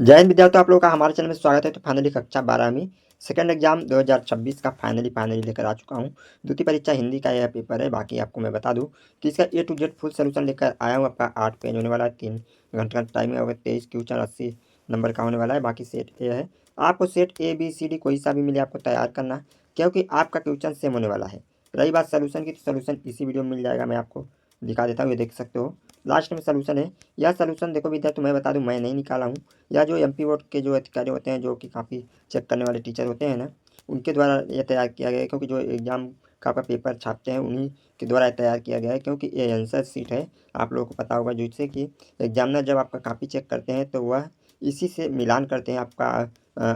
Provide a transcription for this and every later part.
जय हिंद विद्यार्थियों, आप लोगों का हमारे चैनल में स्वागत है। तो फाइनली कक्षा 12वीं सेकंड एग्जाम 2026 का फाइनली लेकर आ चुका हूं। द्वितीय परीक्षा हिंदी का यह पेपर है। बाकी आपको मैं बता दूं कि इसका ए टू जेड फुल सोल्यूशन लेकर आया हूं। आपका 8 पेज होने वाला है, 3 घंटे का टाइम है और 23 क्वेश्चन 80 नंबर का होने वाला है। बाकी सेट ए है, आपको सेट ABCD कोई सा भी मिले आपको तैयार करना, क्योंकि आपका क्वेश्चन सेम होने वाला है। रही बात सोल्यूशन की, तो सोल्यूशन इसी वीडियो में मिल जाएगा। मैं आपको दिखा देता हूँ, ये देख सकते हो लास्ट में सोल्यूशन है। यह सोल्यूशन देखो विद्यार्थी, मैं बता दूं मैं नहीं निकाला हूँ, या जो MP बोर्ड के जो अधिकारी होते हैं, जो कि काफ़ी चेक करने वाले टीचर होते हैं ना, उनके द्वारा ये तैयार किया गया है। क्योंकि जो एग्ज़ाम का आपका पेपर छापते हैं उन्हीं के द्वारा तैयार किया गया है। क्योंकि ये आंसर शीट है, आप लोगों को पता होगा, जिससे कि एग्जामिनर जब आपका कापी चेक करते हैं तो वह इसी से मिलान करते हैं आपका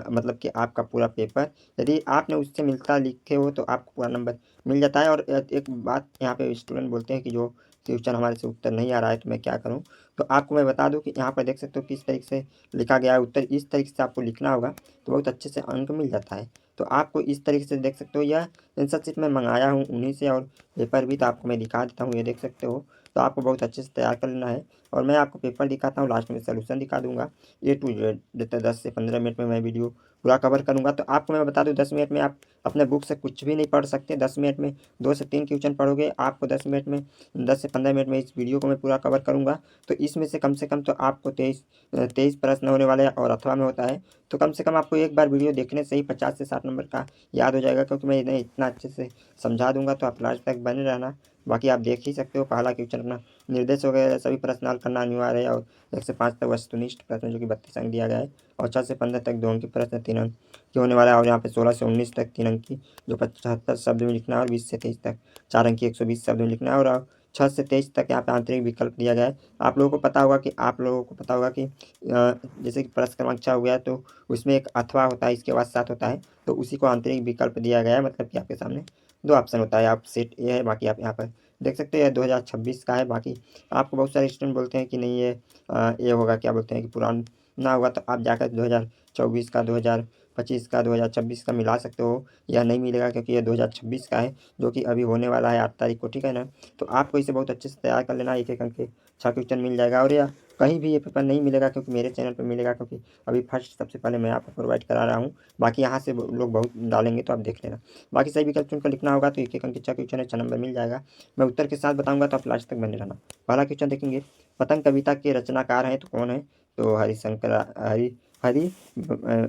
मतलब कि आपका पूरा पेपर। यदि आपने उससे मिलता लिखे हो तो आपको पूरा नंबर मिल जाता है। और एक बात यहाँ पे स्टूडेंट बोलते हैं कि जो क्वेश्चन हमारे से उत्तर नहीं आ रहा है तो मैं क्या करूँ। तो आपको मैं बता दूं कि यहाँ पर देख सकते हो किस तरीके से लिखा गया है उत्तर। इस तरीके से आपको लिखना होगा तो बहुत अच्छे से अंक मिल जाता है। तो आपको इस तरीके से देख सकते हो, यह आंसर शीट मैं मंगाया हूँ उन्हीं से, और पेपर भी तो आपको मैं दिखा देता हूँ, ये देख सकते हो। तो आपको बहुत अच्छे से तैयार कर लेना है। और मैं आपको पेपर दिखाता हूँ, लास्ट में सोल्यूशन दिखा दूंगा। ए टू जेड देते 10 से 15 मिनट में मैं वीडियो पूरा कवर करूँगा। तो आपको मैं बता दूँ 10 मिनट में आप अपने बुक से कुछ भी नहीं पढ़ सकते। 10 मिनट में 2 से 3 क्वेश्चन पढ़ोगे, आपको 10 से 15 मिनट में इस वीडियो को मैं पूरा कवर करूँगा। तो इसमें से कम तो आपको 23 प्रश्न होने वाले हैं, और अथवा में होता है तो कम से कम आपको एक बार वीडियो देखने से ही 50 से 60 नंबर का याद हो जाएगा। क्योंकि मैं इन्हें इतना अच्छे से समझा दूंगा, तो आप लास्ट तक बने रहना। बाकी आप देख ही सकते हो, पहला क्वेश्चन अपना निर्देश वगैरह सभी प्रश्न हल करना अनिवार्य है। और 1 से 5 तक वस्तुनिष्ठ प्रश्न जो कि 32 अंक दिया गया है, और 6 से 15 तक 2 अंक के प्रश्न 3 अंक के होने वाला है। और यहाँ पे 16 से 19 तक 3 अंक की जो 75 शब्द में लिखना है, और 20 से 23 तक 4 अंक की 120 शब्द में लिखना है। और 6 से 23 तक यहाँ पे आंतरिक विकल्प दिया गया है। आप लोगों को पता होगा कि जैसे कि प्रश्न क्रमांक 6 हो गया तो उसमें एक अथवा होता है, इसके बाद 7 होता है, तो उसी को आंतरिक विकल्प दिया गया है। मतलब कि आपके सामने 2 ऑप्शन होता है। आप सेट ए है, बाकी आप यहाँ पर देख सकते हैं 2026 का है। बाकी आपको बहुत सारे स्टूडेंट बोलते हैं कि नहीं ये होगा, क्या बोलते हैं कि पुराना होगा, तो आप जाकर 2024 का, 2025 का, 2026 का मिला सकते हो। यह नहीं मिलेगा क्योंकि यह 2026 का है, जो कि अभी होने वाला है 8 तारीख को, ठीक है ना। तो आपको इसे बहुत अच्छे से तैयार कर लेना, एक एक अंक के 6 क्वेश्चन मिल जाएगा। और यह कहीं भी ये पेपर नहीं मिलेगा, क्योंकि मेरे चैनल पर मिलेगा, क्योंकि अभी फर्स्ट सबसे पहले मैं आपको प्रोवाइड करा रहा हूँ। बाकी यहाँ से लोग बहुत डालेंगे तो आप देख लेना। बाकी सही विकल्प चुनकर लिखना होगा, तो एक एक अंक के 6 क्वेश्चन है, 6 नंबर मिल जाएगा। मैं उत्तर के साथ बताऊंगा, तो आप लास्ट तक बने रहना। पहला क्वेश्चन देखेंगे, पतंग कविता के रचनाकार हैं तो कौन है। तो हरिशंकर हरि हरि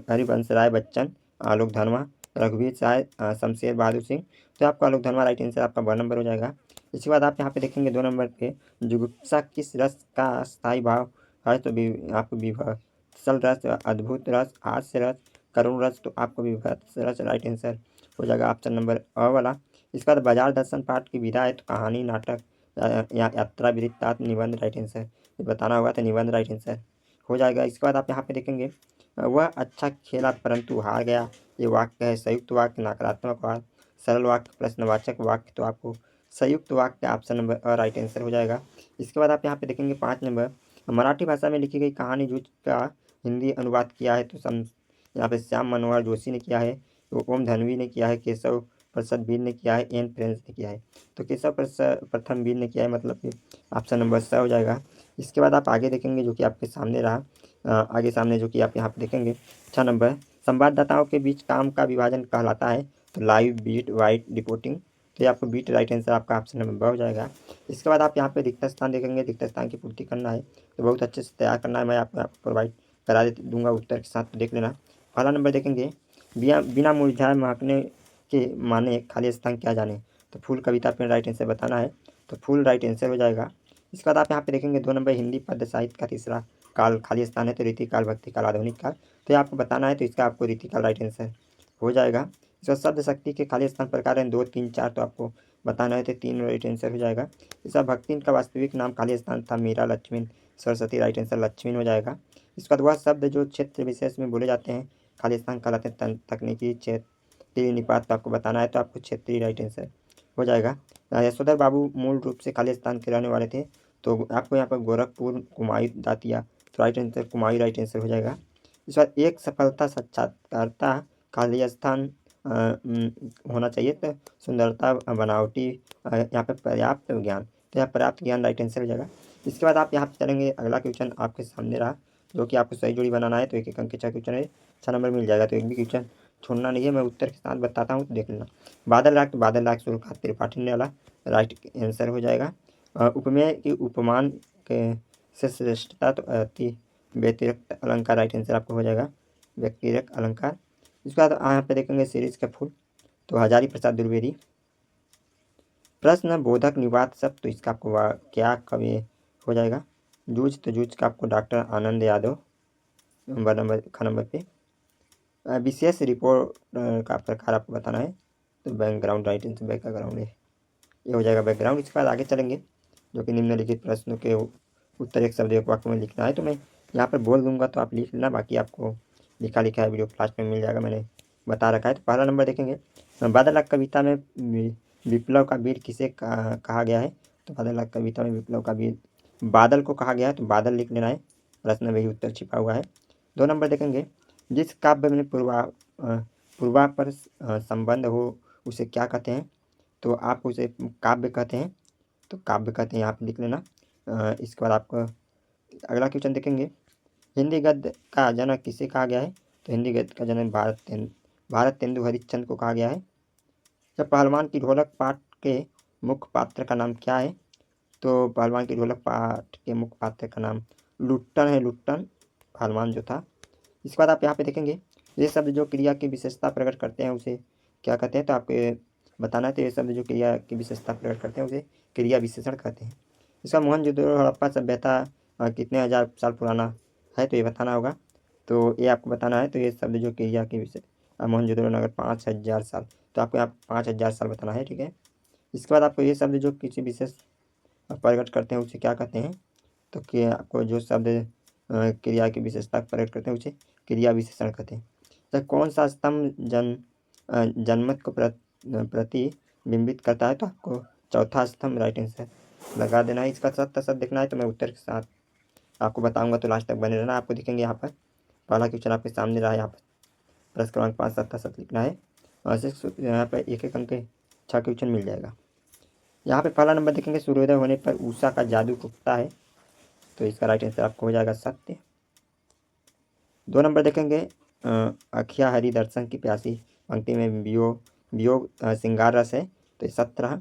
हरिवंश राय बच्चन, आलोक धर्मा, रघुवीर साय, शमशेर बहादुर सिंह। तो आपका आलोक धर्मा राइट आंसर, आपका 1 नंबर हो जाएगा। इसके बाद आप यहाँ पे देखेंगे 2 नंबर पे, जुगुप्सा किस रस का स्थायी भाव है। तो आपको विभत्सल रस, अद्भुत रस, हास्य रस, करुण रस। तो आपको विभत्सल रस राइट आंसर हो जाएगा, ऑप्शन नंबर अ वाला। इसके बाद बाजार दर्शन पाठ की विधा है, तो कहानी, नाटक, यात्रा, वृत्तांत, निबंध राइट आंसर। ये बताना होगा तो निबंध राइट आंसर हो जाएगा। इसके बाद आप यहाँ पे देखेंगे, वह अच्छा खेला परंतु हार गया। ये वाक्य है संयुक्त वाक्य, नकारात्मक वाक्य, सरल वाक्य, प्रश्नवाचक वाक्य। तो आपको संयुक्त वाक्य option number a right answer हो जाएगा। इसके बाद आप यहाँ पे देखेंगे 5 नंबर, मराठी भाषा में लिखी गई कहानी जूझ का हिंदी अनुवाद किया है। तो यहाँ पे श्याम मनोहर जोशी ने किया है, तो ओम धनवी ने किया है, केशव प्रसाद वीर ने किया है, एन प्रेंस ने किया है। तो केशव प्रथम वीर ने किया है, मतलब कि ऑप्शन नंबर स हो जाएगा। इसके बाद आप आगे देखेंगे, जो कि आपके सामने रहा, आगे सामने जो कि आप यहाँ पे देखेंगे 6 नंबर, संवाददाताओं के बीच काम का विभाजन कहलाता है। तो लाइव, बीट, वाइट, रिपोर्टिंग। तो ये आपको बीट राइट आंसर, आपका ऑप्शन नंबर ब हो जाएगा। इसके बाद आप यहाँ पे रिक्त स्थान देखेंगे, रिक्त स्थान की पूर्ति करना है, तो बहुत अच्छे से तैयार करना है। मैं आपको प्रोवाइड करा दूंगा उत्तर के साथ, तो देख लेना। पहला नंबर देखेंगे, बिना बिना मुरझाए महकने के माने खाली स्थान क्या जाने। तो फूल कविता पे राइट आंसर बताना है, तो फूल राइट आंसर हो जाएगा। इसके बाद आप यहाँ पे देखेंगे 2 नंबर, हिंदी पद्य साहित्य का तीसरा काल खाली स्थान है। तो रीतिकाल, भक्तिकाल, आधुनिक काल। तो ये आपको बताना है, तो इसका आपको रीतिकाल राइट आंसर हो जाएगा। इसका शब्द शक्ति के खाली स्थान प्रकार हैं 2, 3, 4। तो आपको बताना है, तो 3 राइट आंसर हो जाएगा। इसका भक्तिन का वास्तविक नाम खाली स्थान था मीरा लक्ष्मीन सरस्वती, राइट आंसर लक्ष्मीन हो जाएगा। इसके बाद वह शब्द जो क्षेत्र विशेष में बोले जाते हैं खाली स्थान कहलाते हैं तकनीकी क्षेत्रीय निपात। तो आपको बताना है, तो आपको क्षेत्रीय राइट आंसर हो जाएगा। यशोधर बाबू मूल रूप से खालिस्तान के रहने वाले थे। तो आपको यहाँ पर गोरखपुर, कुमायूं, दातिया। तो right answer Kumaon right answer हो जाएगा। इस बार एक सफलता साक्षात्कारता खाली स्थान होना चाहिए। तो सुंदरता, बनावटी, यहाँ पे पर्याप्त ज्ञान। तो यहाँ पर्याप्त ज्ञान राइट आंसर हो जाएगा। इसके बाद आप यहाँ पे चलेंगे, अगला क्वेश्चन आपके सामने रहा, जो कि आपको सही जोड़ी बनाना है। तो एक एक अंक के 6 क्वेश्चन है, 6 नंबर मिल जाएगा। तो एक भी क्वेश्चन छोड़ना नहीं है, मैं उत्तर के साथ बताता हूँ तो देख लेना। बादल राग, तो बादल राग सुरखा त्रिपाठी ने वाला राइट आंसर हो जाएगा। उपमेय की उपमान के से श्रेष्ठता, तो अति व्यतिरिक्त अलंकार राइट आंसर आपको हो जाएगा, व्यतिरिक्त अलंकार। इसके बाद यहाँ पे देखेंगे सीरीज का फुल, तो हजारी प्रसाद द्विवेदी। प्रश्न बोधक निवात शब्द, तो इसका आपको क्या कवि हो जाएगा, जूझ, तो जूझ का आपको डॉक्टर आनंद यादव नंबर पे। विशेष रिपोर्ट का प्रकार आपको बताना है, तो बैकग्राउंड राइट आंसर बैकग्राउंड है, ये हो जाएगा बैकग्राउंड। इसके बाद आगे चलेंगे, जो कि निम्नलिखित प्रश्नों के उत्तर एक शब्द एक वाक्य में लिखना है। तो मैं यहाँ पर बोल दूंगा तो आप लिख लेना, बाकी आपको लिखा लिखा है वीडियो लास्ट में मिल जाएगा, मैंने बता रखा है। तो पहला नंबर देखेंगे, बादल कविता में विप्लव का वीर किसे कहा गया है, तो बादल कविता में विप्लव का वीर बादल को कहा गया है, तो बादल लिख लेना है, प्रश्न में ही उत्तर छिपा हुआ है। 2 नंबर देखेंगे, जिस काव्य में पूर्वा पर संबंध हो उसे क्या कहते हैं, तो आप उसे काव्य कहते हैं, तो काव्य कहते हैं, यहाँ पे लिख लेना। इसके बाद आपको अगला क्वेश्चन देखेंगे, हिंदी गद्य का जनक किसे कहा गया है, तो हिंदी गद्य का जनक भारत तेंदु हरिश्चंद्र को कहा गया है। जब पहलवान की ढोलक पाठ के मुख्य पात्र का नाम क्या है, तो पहलवान की ढोलक पाठ के मुख्य पात्र का नाम लुट्टन है, लुट्टन पहलवान जो था। इसके बाद आप यहाँ पे देखेंगे, ये शब्द जो क्रिया की विशेषता प्रकट करते हैं उसे क्या कहते हैं, तो आपको बताना है। तो ये शब्द जो क्रिया की विशेषता प्रकट करते हैं उसे क्रिया विशेषण कहते हैं। इसका मोहनजोदड़ो हड़प्पा सभ्यता कितने हज़ार साल पुराना है, तो ये बताना होगा, तो ये आपको बताना है। तो ये शब्द जो क्रिया की विशेष मोहनजोदड़ो नगर 5000 साल, तो आपको यहाँ 5000 साल बताना है, ठीक है। इसके बाद आपको ये शब्द जो किसी विशेष प्रकट करते हैं उसे क्या कहते हैं, तो कि आपको जो शब्द क्रिया की विशेषता प्रकट करते हैं उसे क्रिया विशेषण कहते हैं। तो कौन सा स्तंभ जनमत को प्रतिबिंबित करता है, तो आपको चौथा स्तंभ राइट आंसर लगा देना है। इसका सत्य सत्य देखना है, तो मैं उत्तर के साथ आपको बताऊंगा, तो लास्ट तक बने रहना। आपको दिखेंगे यहाँ पर पहला क्वेश्चन आपके सामने रहा है, यहाँ पर प्रश्न क्रमांक 5 सत्य सत्य लिखना है, और यहाँ पर एक एक अंक के 6 क्वेश्चन मिल जाएगा। यहाँ पे पहला नंबर देखेंगे, सूर्योदय होने पर उषा का जादू टूटता है, तो इसका राइट आंसर आपको हो जाएगा सत्य। 2 नंबर देखेंगे, अखिया हरि दर्शन की प्यासी पंक्ति में वियोग श्रृंगार रस है, तो ये 17।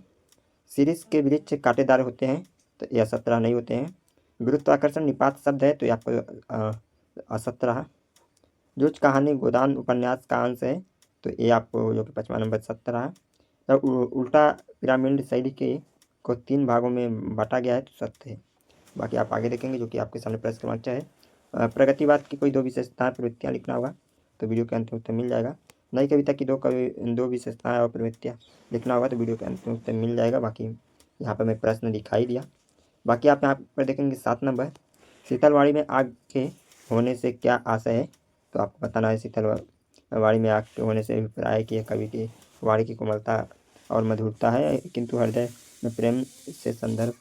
शीरीष के वृक्ष कांटेदार होते हैं, तो यह 17 नहीं होते हैं। गुरुत्वाकर्षण निपात शब्द है, तो ये आपको 17। जो कहानी गोदान उपन्यास का अंश है, तो ये आपको जो कि 5वां नंबर 17। जब उल्टा पिरामिड शैली के को 3 भागों में बांटा गया है, तो सत्य है। बाकी आप आगे देखेंगे, जो कि आपके सामने प्रश्न क्रमांक 6 है। प्रगतिवाद की कोई 2 विशेषताएं प्रवृत्तियाँ लिखना होगा, तो वीडियो के अंत में उत्तर मिल जाएगा। नई कविता की 2 विशेषताएं और प्रवृत्तियाँ लिखना होगा, तो वीडियो के अंत में उत्तर मिल जाएगा। बाकी यहाँ पर मैं प्रश्न दिखाई दिया। बाकी आप यहाँ पर देखेंगे 7 नंबर, शीतलवाड़ी में आग के होने से क्या आशय है, तो आपको बताना है शीतलवाड़ी में आग के होने से अभिप्राय की कवि की वाणी की कोमलता और मधुरता है, किंतु हृदय में प्रेम से संदर्भ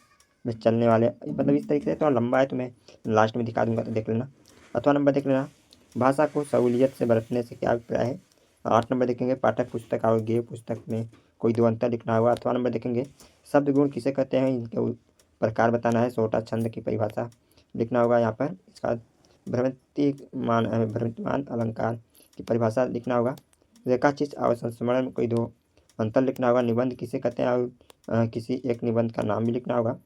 में चलने वाले, मतलब इस तरीके से थोड़ा लंबा है, तो मैं लास्ट में दिखा दूंगा, तो देख लेना। 8वां नंबर देख लेना, भाषा को सहूलियत से बरतने से क्या अभिप्राय है। 8 नंबर देखेंगे, पाठक पुस्तक और गेय पुस्तक में कोई 2 अंतर लिखना होगा। 8वां नंबर देखेंगे, शब्द गुण किसे कहते हैं, इनके प्रकार बताना है। सोटा छंद की परिभाषा लिखना होगा यहाँ पर। इसका भ्रांतिमान अलंकार की परिभाषा लिखना होगा। रेखाचित्र और संस्मरण में कोई 2 अंतर लिखना होगा। निबंध किसे कहते हैं और किसी एक निबंध का नाम भी लिखना होगा।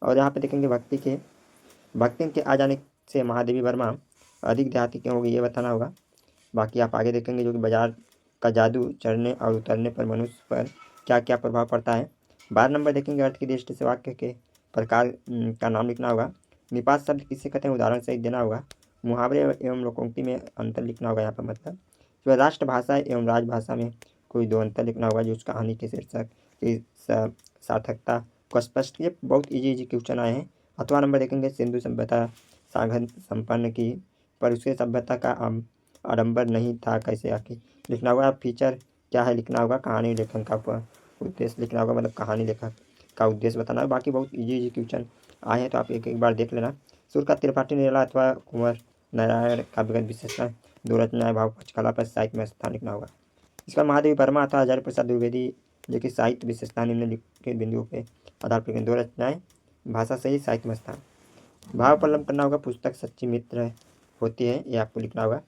और यहाँ पे देखेंगे, भक्ति के आ जाने से महादेवी वर्मा अधिक देहाती क्यों होगी, ये बताना होगा। बाकी आप आगे देखेंगे, जो कि बाजार का जादू चढ़ने और उतरने पर मनुष्य पर क्या क्या प्रभाव पड़ता है। 12 नंबर देखेंगे, अर्थ की दृष्टि से वाक्य के प्रकार का नाम लिखना होगा। निपात शब्द किसे कहते हैं, उदाहरण सहित देना होगा। मुहावरे एवं लोकोक्ति में अंतर लिखना होगा यहाँ पर, मतलब जो राष्ट्रभाषा एवं राजभाषा में कोई 2 अंतर लिखना होगा। जो उस कहानी के शीर्षक की सार्थकता को स्पष्ट, ये बहुत इजी क्वेश्चन आए हैं। 8वां नंबर देखेंगे, सिंधु सभ्यता साधन संपन्न की पर उसके सभ्यता का आडंबर नहीं था, कैसे आके लिखना होगा। फीचर क्या है लिखना होगा। कहानी लेखन का उद्देश्य लिखना होगा, मतलब कहानी लेखक का उद्देश्य बताना है। बाकी बहुत इजी क्वेश्चन आए हैं, तो आप एक बार देख लेना। सुरका त्रिपाठी निराला अथवा कुंवर नारायण का विगत विशेषण 2 रचनाएं भाव कला पर साहित्य में स्थान लिखना होगा। इसका महादेवी वर्मा अथवा हजारी प्रसाद द्विवेदी जो कि साहित्य विशेषता निम्नलिखित बिंदुओं पे आधार पर 2 रचनाएं भाषा से ही साहित्य में स्थान। भाव पल्लव करना होगा। पुस्तक सच्ची मित्र होती है, ये आपको लिखना होगा।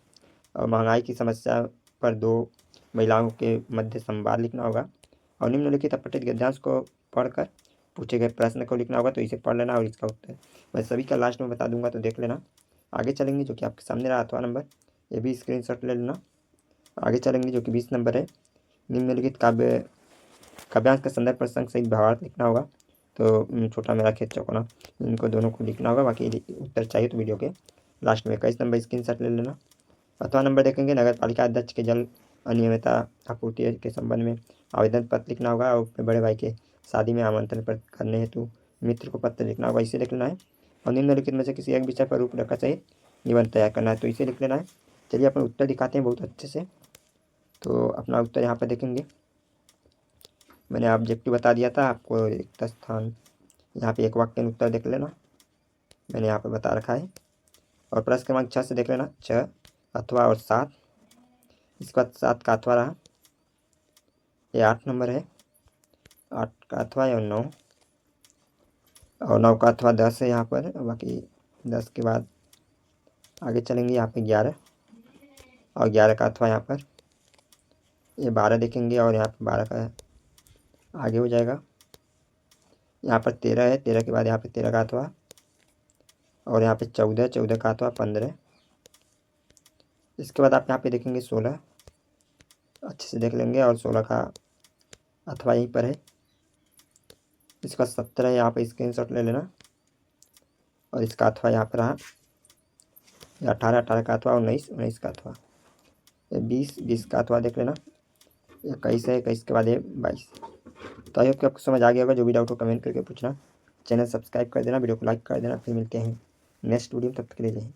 और महंगाई की समस्या पर 2 महिलाओं के मध्य संवाद लिखना होगा। और निम्नलिखित अपठित गद्यांश को पढ़कर पूछे गए प्रश्न को लिखना होगा। तो इसे पढ़ लेना और इसका उत्तर मैं सभी का लास्ट में बता दूंगा, तो देख लेना। आगे चलेंगे जो कि आपके सामने रहा 8वां नंबर, ये भी स्क्रीनशॉट ले लेना। आगे चलेंगे जो कि 20 नंबर है, निम्नलिखित काव्यांश का संदर्भ प्रसंग सहित भावार्थ लिखना होगा। तो छोटा मेरा खेत चौकोना, इनको दोनों को लिखना होगा। बाकी उत्तर चाहिए तो वीडियो के लास्ट में 21 नंबर स्क्रीनशॉट ले लेना। 8वां नंबर देखेंगे, नगर पालिका अध्यक्ष के जल अनियमितता आपूर्ति के संबंध में आवेदन पत्र लिखना होगा। और अपने बड़े भाई के शादी में आमंत्रण पत्र करने हेतु मित्र को पत्र लिखना होगा, इसे लिख लेना है। और निम्नलिखित में से किसी एक विषय पर रूपरेखा सहित निबंध तैयार करना है, तो इसे लिख लेना है। चलिए अपना उत्तर दिखाते हैं बहुत अच्छे से। तो अपना उत्तर यहाँ पर देखेंगे, मैंने ऑब्जेक्टिव बता दिया था आपको, रिक्त स्थान यहाँ पे एक वाक्य में उत्तर देख लेना, मैंने यहाँ पर बता रखा है। और प्रश्न क्रमांक 6 से देख लेना, 6 अथवा और 7, इसके बाद 7 का अथवा रहा, ये 8 नंबर है, 8 का अथवा और 9, और 9 का अथवा 10 है यहाँ पर। बाकी 10 के बाद आगे चलेंगे यहाँ पे 11, और 11 का अथवा यहाँ पर, ये 12 देखेंगे, और यहाँ पर 12 का आगे हो जाएगा। यहाँ पर 13 है, 13 के बाद यहाँ पे 13 का अथवा, और यहाँ पे 14, 14 का अथवा 15। इसके बाद आप यहाँ पे देखेंगे 16, अच्छे से देख लेंगे, और 16 का अथवा यहीं पर है। इसका 17 है, यहाँ पे स्क्रीनशॉट ले लेना, और इसका अथवा यहाँ पर रहा, 18, 18 का अथवा, 19, 19 का अथवा, 20, 20 का अथवा देख लेना, 21 है, 21 के बाद ये 22। तो आई होप कि आपको समझ आ गया होगा। जो भी डाउट हो कमेंट करके पूछना, चैनल सब्सक्राइब कर देना, वीडियो को लाइक कर देना। फिर मिलते हैं नेक्स्ट वीडियो में, तब तक के लिए जय हिंद।